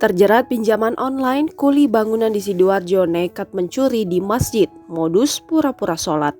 Terjerat pinjaman online, kuli bangunan di Sidoarjo nekat mencuri di masjid, modus pura-pura sholat.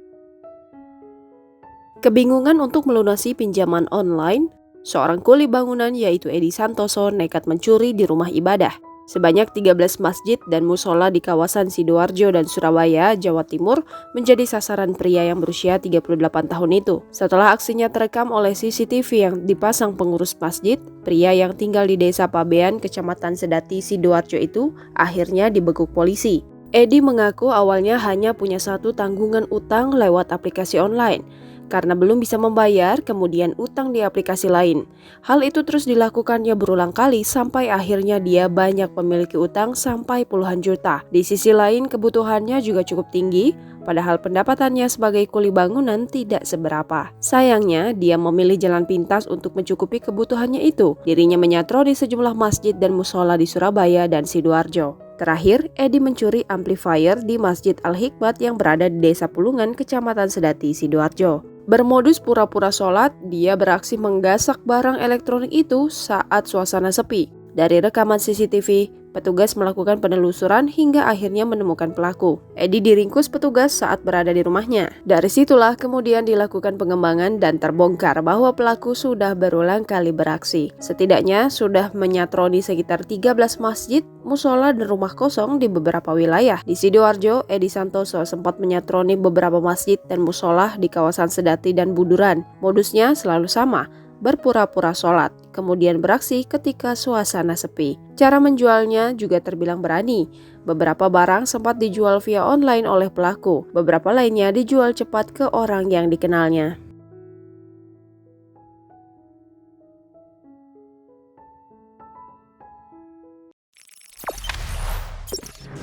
Kebingungan untuk melunasi pinjaman online, seorang kuli bangunan yaitu Edi Santoso nekat mencuri di rumah ibadah. Sebanyak 13 masjid dan musola di kawasan Sidoarjo dan Surabaya, Jawa Timur menjadi sasaran pria yang berusia 38 tahun itu. Setelah aksinya terekam oleh CCTV yang dipasang pengurus masjid, pria yang tinggal di Desa Pabean, Kecamatan Sedati, Sidoarjo itu akhirnya dibekuk polisi. Edi mengaku awalnya hanya punya satu tanggungan utang lewat aplikasi online. Karena belum bisa membayar, kemudian utang di aplikasi lain. Hal itu terus dilakukannya berulang kali sampai akhirnya dia banyak memiliki utang sampai puluhan juta. Di sisi lain, kebutuhannya juga cukup tinggi, padahal pendapatannya sebagai kuli bangunan tidak seberapa. Sayangnya, dia memilih jalan pintas untuk mencukupi kebutuhannya itu. Dirinya menyatro di sejumlah masjid dan musola di Surabaya dan Sidoarjo. Terakhir, Edi mencuri amplifier di Masjid Al-Hikmat yang berada di Desa Pulungan, Kecamatan Sedati, Sidoarjo. Bermodus pura-pura sholat, dia beraksi menggasak barang elektronik itu saat suasana sepi. Dari rekaman CCTV, petugas melakukan penelusuran hingga akhirnya menemukan pelaku. Edi diringkus petugas saat berada di rumahnya. Dari situlah kemudian dilakukan pengembangan dan terbongkar bahwa pelaku sudah berulang kali beraksi. Setidaknya sudah menyatroni sekitar 13 masjid, musola dan rumah kosong di beberapa wilayah. Di Sidoarjo, Edi Santoso sempat menyatroni beberapa masjid dan musola di kawasan Sedati dan Buduran. Modusnya selalu sama, berpura-pura sholat, kemudian beraksi ketika suasana sepi. Cara menjualnya juga terbilang berani. Beberapa barang sempat dijual via online oleh pelaku, beberapa lainnya dijual cepat ke orang yang dikenalnya.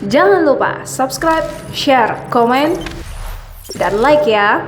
Jangan lupa subscribe, share, komen, dan like ya!